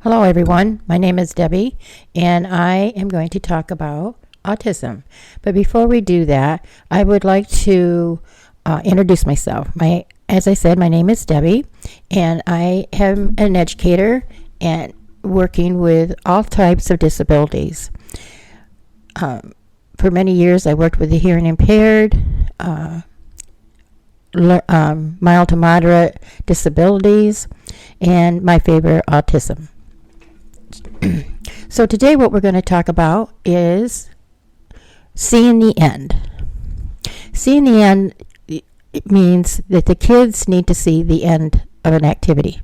Hello, everyone. My name is Debbie, and I am going to talk about autism. But before we do that, I would like to introduce myself. As I said, my name is Debbie, and I am an educator and working with all types of disabilities. For many years, I worked with the hearing impaired, mild to moderate disabilities, and my favorite, autism. So today what we're going to talk about is seeing the end. Seeing the end, it means that the kids need to see the end of an activity.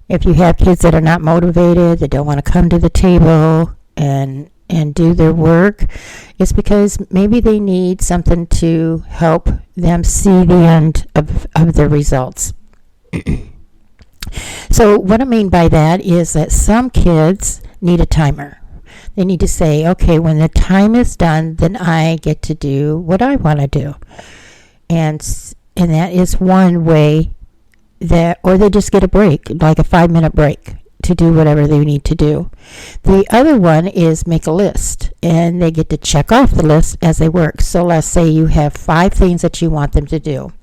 If you have kids that are not motivated, that don't want to come to the table and do their work, it's because maybe they need something to help them see the end of their results. So what I mean by that is that some kids need a timer. They need to say, okay, when the time is done, then I get to do what I want to do. And that is one way or they just get a break, like a 5-minute break to do whatever they need to do. The other one is make a list, and they get to check off the list as they work. So let's say you have 5 things that you want them to do.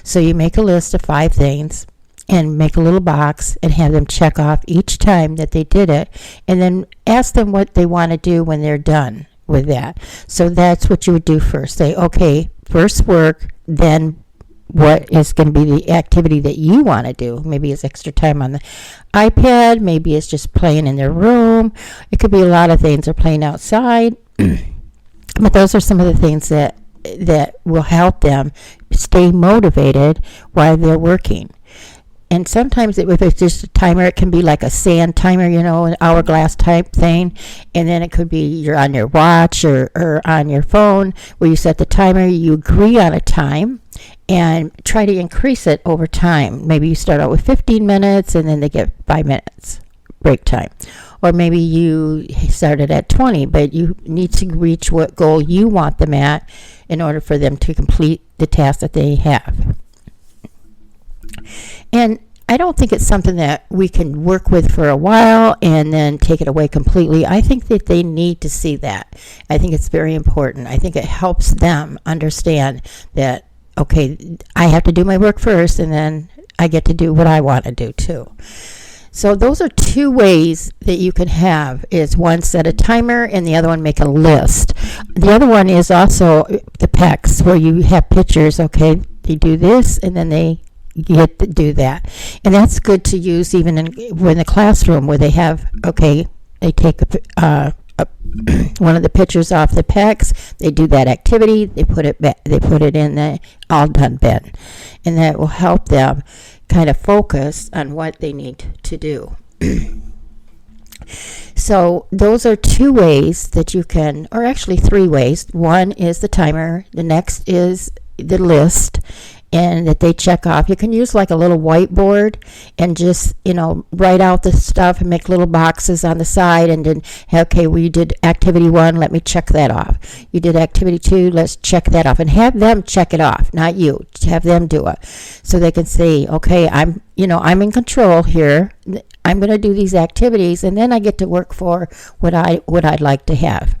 So you make a list of 5 things and make a little box and have them check off each time that they did it, and then ask them what they want to do when they're done with that. So that's what you would do first. Say, okay, first work, then what is going to be the activity that you want to do. Maybe it's extra time on the iPad, maybe it's just playing in their room. It could be a lot of things, or playing outside. But those are some of the things that will help them stay motivated while they're working. And sometimes if it's just a timer, it can be like a sand timer, an hourglass type thing. And then it could be you're on your watch or on your phone where you set the timer. You agree on a time and try to increase it over time. Maybe you start out with 15 minutes and then they get 5 minutes break time. Or maybe you started at 20, but you need to reach what goal you want them at in order for them to complete the task that they have. And I don't think it's something that we can work with for a while and then take it away completely. I think that they need to see that. I think it's very important. I think it helps them understand that, okay, I have to do my work first, and then I get to do what I want to do too. So those are 2 ways that you can have, is one, set a timer, and the other one, make a list. The other one is also the PECs, where you have pictures. Okay, they do this, and then they get to do that. And that's good to use even in the classroom, where they have, okay, they take one of the pictures off the PECs, they do that activity, they put it back, they put it in the all done bin, and that will help them kind of focus on what they need to do. So those are 2 ways that you can, or actually 3 ways. One is the timer, the next is the list, and that they check off. You can use like a little whiteboard and just, write out the stuff and make little boxes on the side, and then, okay, well, you did activity 1, let me check that off. You did activity 2, let's check that off. And have them check it off, not you. Have them do it. So they can say, okay, I'm in control here. I'm going to do these activities, and then I get to work for what I'd like to have.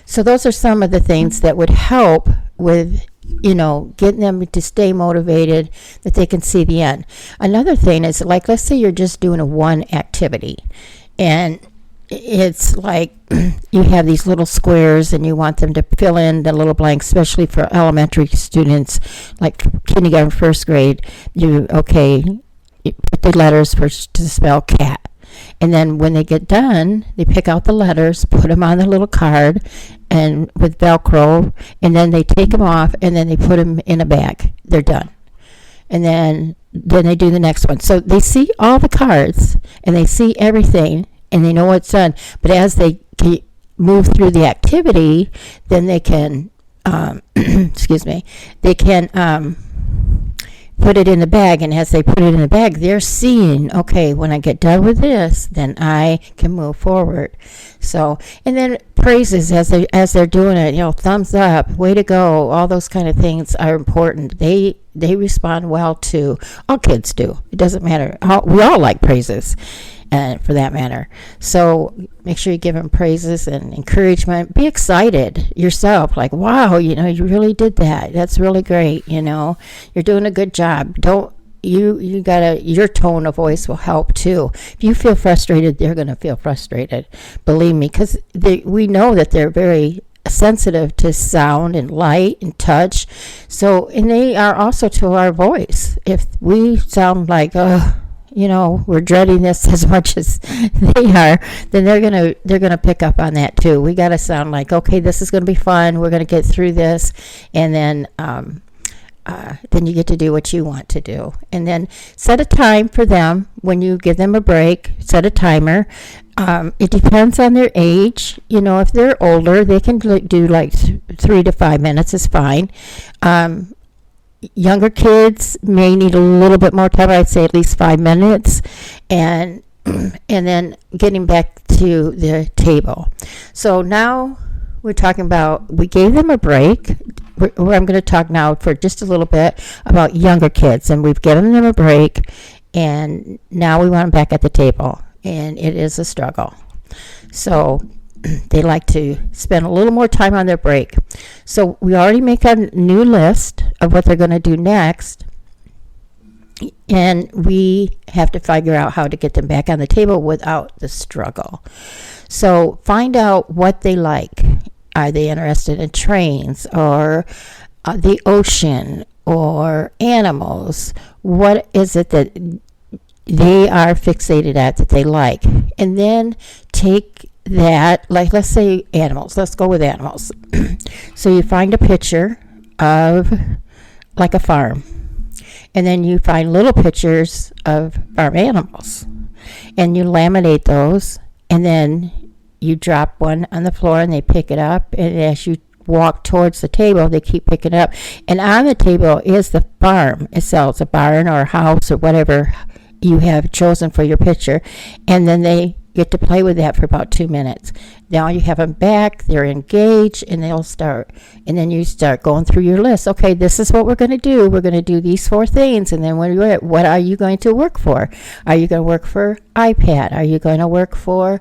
So those are some of the things that would help with getting them to stay motivated, that they can see the end. Another thing is, like, let's say you're just doing a one activity, and it's like you have these little squares and you want them to fill in the little blanks, especially for elementary students, like kindergarten, 1st grade. You put the letters first to spell cat. And then when they get done, they pick out the letters, put them on the little card, and with Velcro, and then they take them off, and then they put them in a bag. They're done. And then they do the next one. So they see all the cards, and they see everything, and they know what's done. But as they move through the activity, then they can, they can put it in the bag, and as they put it in the bag, they're seeing, okay, when I get done with this, then I can move forward. So, and then praises as they're doing it, thumbs up, way to go, all those kind of things are important. They respond well to, all kids do, it doesn't matter, we all like praises, for that matter. So make sure you give them praises and encouragement. Be excited yourself, like, wow, you really did that, that's really great, you're doing a good job. Don't you gotta, your tone of voice will help too. If you feel frustrated, they're gonna feel frustrated, believe me, because we know that they're very sensitive to sound and light and touch. So, and they are also to our voice. If we sound like we're dreading this as much as they are, then they're gonna pick up on that too. We gotta sound like, okay, this is gonna be fun, we're gonna get through this, and then you get to do what you want to do. And then set a time for them when you give them a break. Set a timer. It depends on their age. If they're older, they can do like 3 to 5 minutes is fine. Younger kids may need a little bit more time. I'd say at least 5 minutes. And then getting back to the table. So now we're talking about, we gave them a break. I'm going to talk now for just a little bit about younger kids, and we've given them a break, and now we want them back at the table, and it is a struggle. So they like to spend a little more time on their break. So we already make a new list of what they're going to do next, and we have to figure out how to get them back on the table without the struggle. So find out what they like. Are they interested in trains or the ocean or animals? What is it that they are fixated at that they like? And then take that, like, let's say animals. Let's go with animals. So you find a picture of like a farm, and then you find little pictures of farm animals, and you laminate those, and then you drop one on the floor and they pick it up, and as you walk towards the table, they keep picking it up. And on the table is the farm itself, it's a barn or a house or whatever you have chosen for your picture, and then they get to play with that for about 2 minutes. Now you have them back, they're engaged, and they'll start, and then you start going through your list. Okay, this is what we're going to do. We're going to do these 4 things, and then what are you going to work for? Are you going to work for iPad? Are you going to work for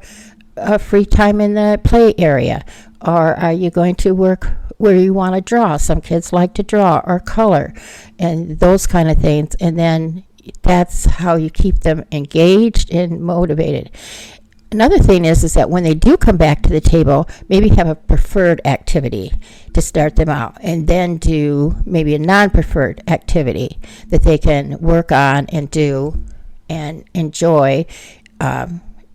free time in the play area? Or are you going to work where you want to draw? Some kids like to draw or color and those kind of things. And then that's how you keep them engaged and motivated. Another thing is that when they do come back to the table, maybe have a preferred activity to start them out, and then do maybe a non-preferred activity that they can work on and do and enjoy,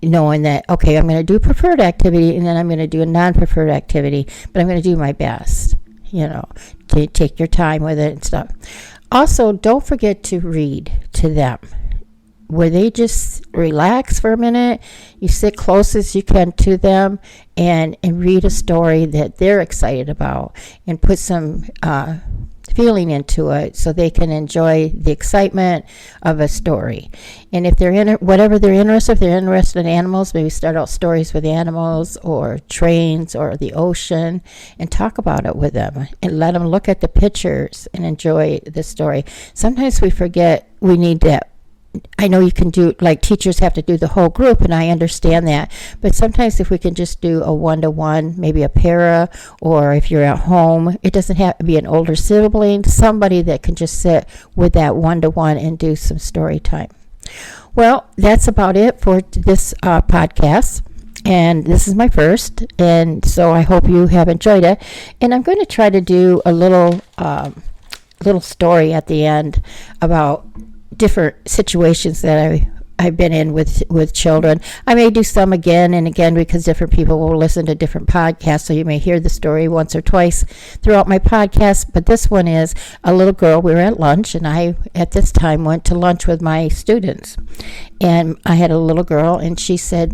knowing that, okay, I'm going to do preferred activity, and then I'm going to do a non-preferred activity, but I'm going to do my best, to take your time with it and stuff. Also, don't forget to read to them, where they just relax for a minute. You sit close as you can to them and read a story that they're excited about, and put some feeling into it so they can enjoy the excitement of a story. And if they're whatever they're interested, if they're interested in animals, maybe start out stories with animals or trains or the ocean, and talk about it with them and let them look at the pictures and enjoy the story. Sometimes we forget we need that. I know you can do, like, teachers have to do the whole group, and I understand that, but sometimes if we can just do a one-to-one, maybe a para, or if you're at home, it doesn't have to be an older sibling, somebody that can just sit with that one-to-one and do some story time. Well, that's about it for this podcast, and this is my first, and so I hope you have enjoyed it. And I'm going to try to do a little story at the end about different situations that I've been in with children. I may do some again and again, because different people will listen to different podcasts, so you may hear the story once or twice throughout my podcast. But this one is a little girl. We were at lunch, and I at this time went to lunch with my students, and I had a little girl, and she said,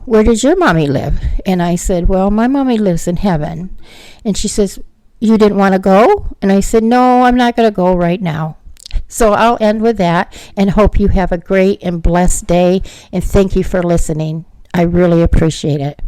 where does your mommy live? And I said, well, my mommy lives in heaven. And she says, you didn't want to go? And I said, no, I'm not going to go right now. So I'll end with that and hope you have a great and blessed day. And thank you for listening. I really appreciate it.